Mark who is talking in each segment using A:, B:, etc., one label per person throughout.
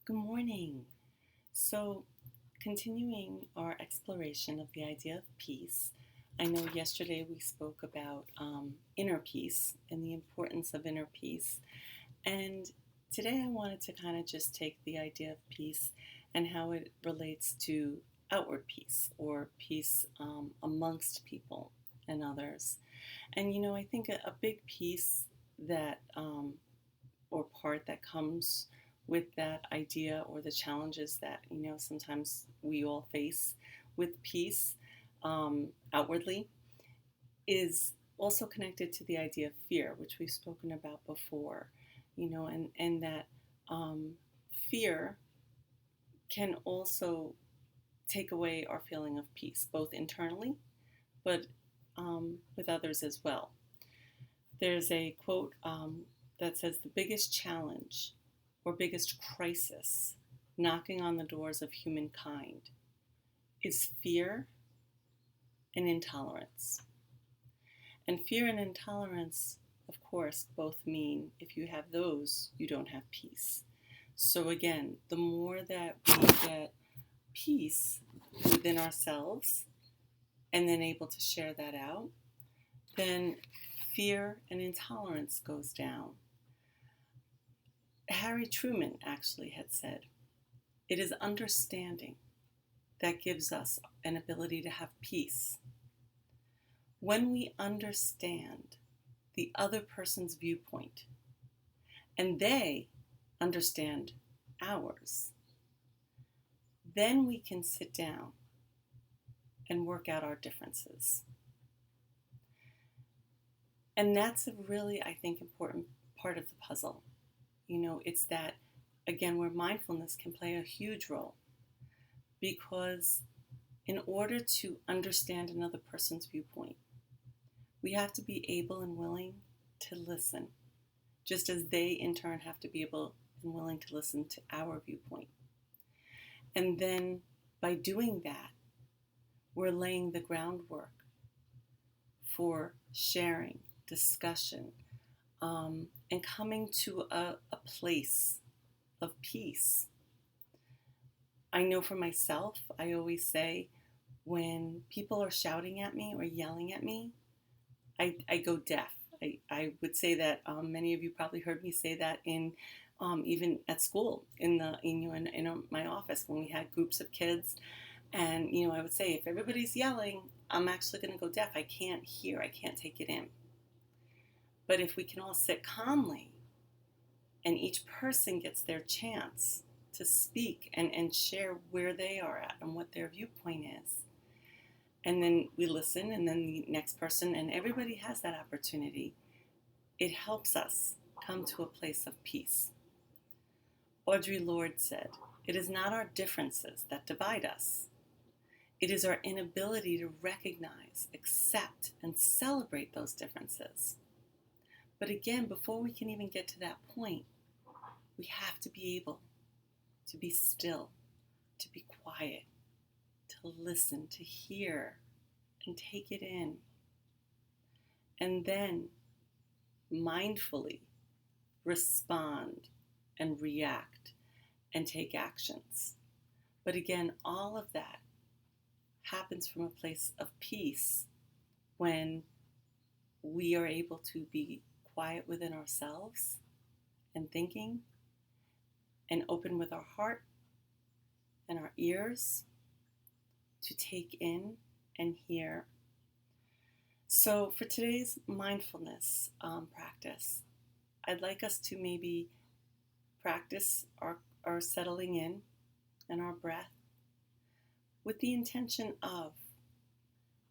A: Good morning. So, continuing our exploration of the idea of peace, I know yesterday we spoke about inner peace and the importance of inner peace. And today I wanted to kind of just take the idea of peace and how it relates to outward peace or peace amongst people and others. And I think a big piece that or part that comes with that idea or the challenges that sometimes we all face with peace outwardly is also connected to the idea of fear, which we've spoken about before. And that um, fear can also take away our feeling of peace, both internally but with others as well. There's a quote that says, "The biggest challenge or biggest crisis knocking on the doors of humankind is fear and intolerance." And fear and intolerance, of course, both mean if you have those, you don't have peace. So again, the more that we get peace within ourselves and then able to share that out, then fear and intolerance goes down. Harry Truman actually had said, "It is understanding that gives us an ability to have peace. When we understand the other person's viewpoint and they understand ours, then we can sit down and work out our differences." And that's a really, I think, important part of the puzzle. It's that, again, where mindfulness can play a huge role, because in order to understand another person's viewpoint, we have to be able and willing to listen, just as they in turn have to be able and willing to listen to our viewpoint. And then by doing that, we're laying the groundwork for sharing, discussion, and coming to a place of peace. I know for myself, I always say when people are shouting at me or yelling at me, I go deaf. I would say that many of you probably heard me say that in even at school in my office when we had groups of kids, and I would say if everybody's yelling, I'm actually going to go deaf. I can't hear. I can't take it in. But if we can all sit calmly and each person gets their chance to speak and share where they are at and what their viewpoint is, and then we listen, and then the next person, and everybody has that opportunity, it helps us come to a place of peace. Audre Lorde said, "It is not our differences that divide us. It is our inability to recognize, accept, and celebrate those differences." But again, before we can even get to that point, we have to be able to be still, to be quiet, to listen, to hear, and take it in. And then mindfully respond and react and take actions. But again, all of that happens from a place of peace when we are able to be quiet within ourselves and thinking, and open with our heart and our ears to take in and hear. So for today's mindfulness practice, I'd like us to maybe practice our settling in and our breath with the intention of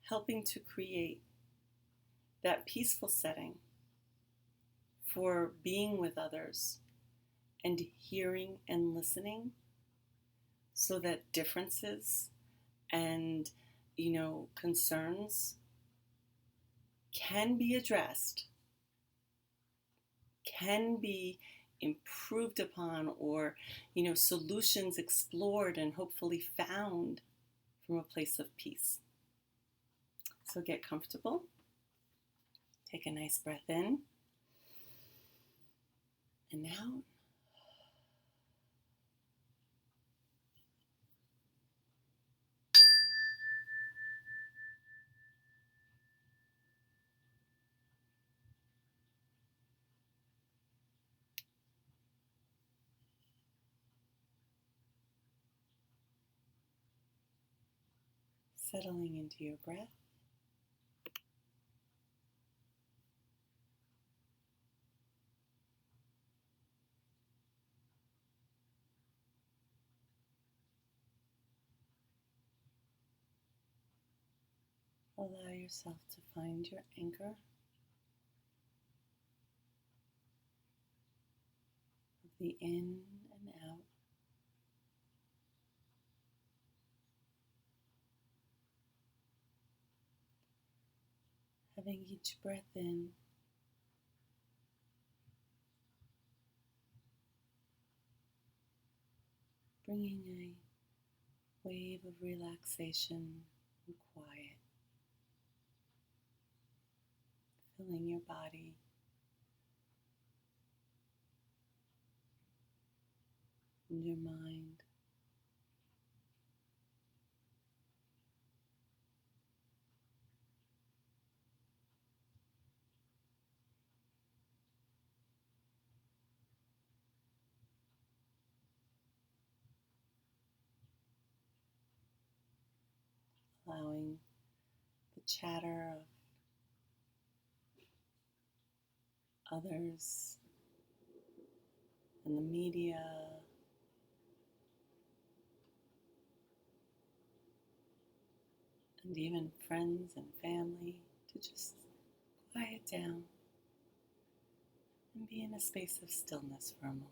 A: helping to create that peaceful setting for being with others and hearing and listening, so that differences and concerns can be addressed, can be improved upon, or solutions explored and hopefully found from a place of peace. So get comfortable, take a nice breath in and out. settling into your breath. Allow yourself to find your anchor of the in and out. Having each breath in bringing a wave of relaxation and quiet, filling your body, and your mind. Allowing the chatter of others and the media and even friends and family to just quiet down and be in a space of stillness for a moment.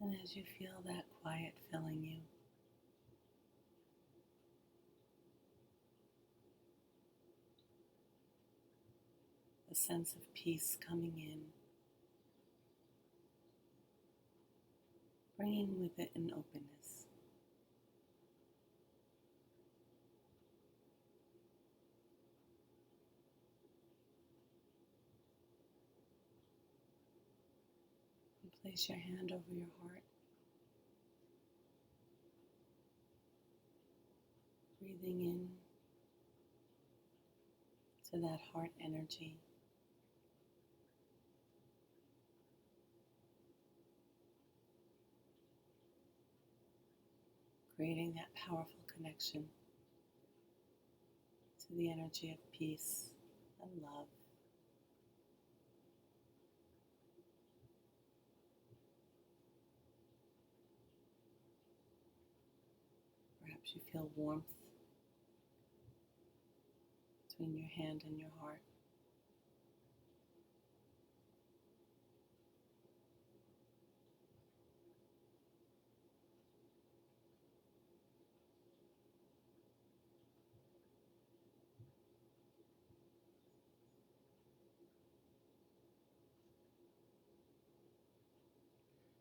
A: And as you feel that quiet filling you, a sense of peace coming in, bringing with it an openness. And place your hand over your heart, breathing in to that heart energy. Creating that powerful connection to the energy of peace and love. Perhaps you feel warmth between your hand and your heart.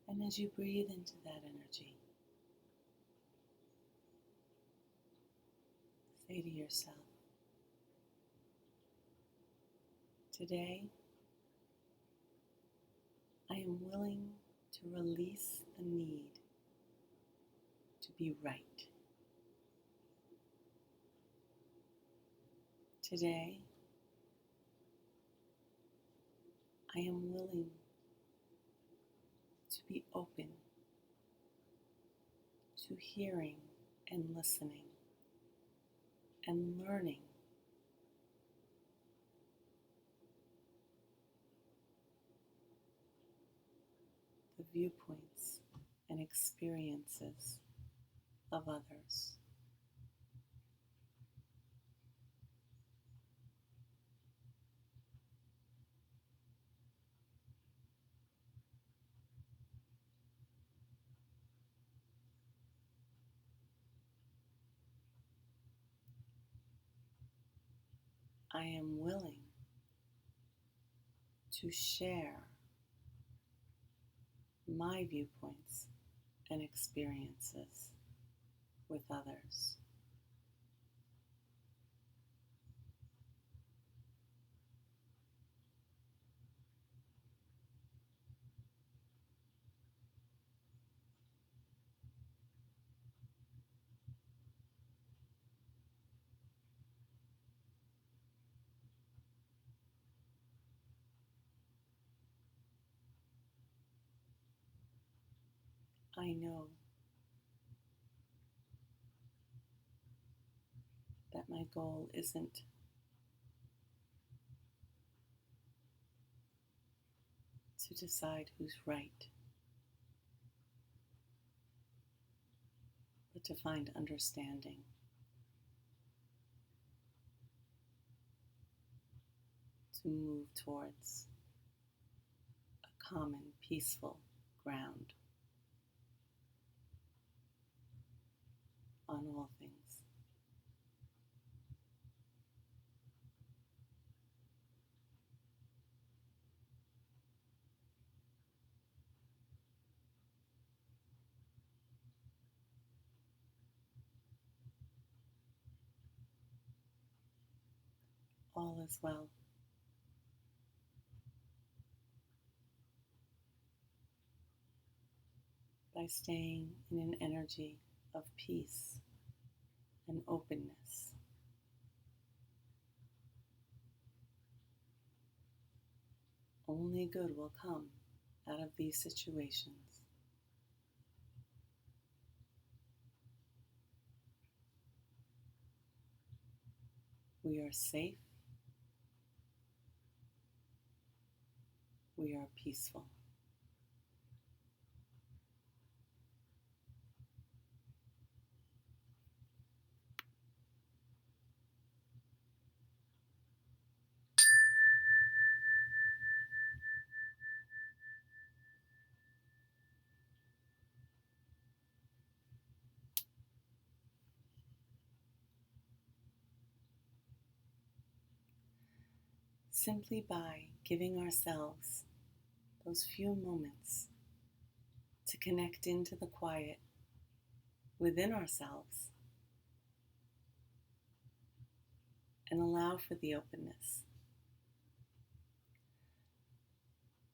A: And as you breathe into that energy, say to yourself, today I am willing to release the need to be right. Today I am willing to be open to hearing and listening and learning the viewpoints and experiences of others. I am willing to share my viewpoints and experiences with others. I know that my goal isn't to decide who's right, but to find understanding, to move towards a common, peaceful ground on all things. All is well. By staying in an energy of peace and openness. Only good will come out of these situations. We are safe. We are peaceful. Simply by giving ourselves those few moments to connect into the quiet within ourselves and allow for the openness.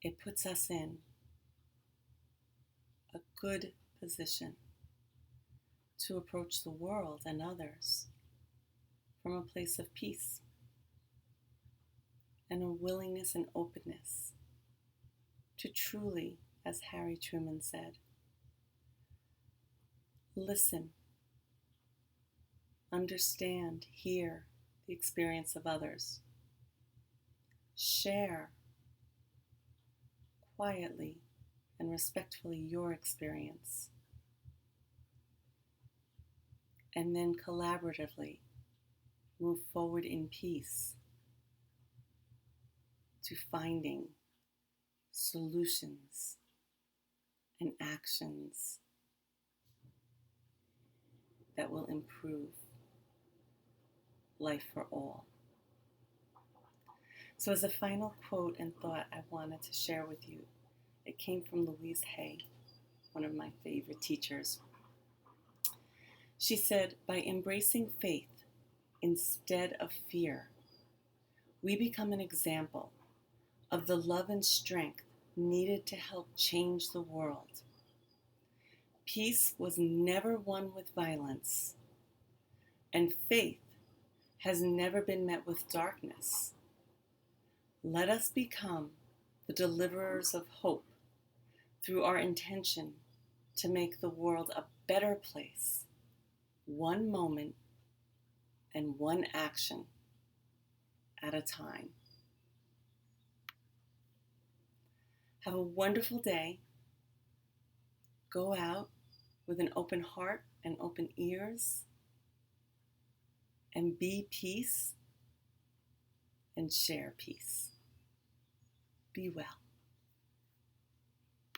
A: It puts us in a good position to approach the world and others from a place of peace and a willingness and openness to truly, as Harry Truman said, listen, understand, hear the experience of others, share quietly and respectfully your experience, and then collaboratively move forward in peace to finding solutions and actions that will improve life for all. So as a final quote and thought I wanted to share with you, it came from Louise Hay, one of my favorite teachers. She said, by embracing faith instead of fear, we become an example of the love and strength needed to help change the world. Peace was never won with violence, and faith has never been met with darkness. Let us become the deliverers of hope through our intention to make the world a better place, one moment and one action at a time. Have a wonderful day. Go out with an open heart and open ears, and be peace and share peace. Be well.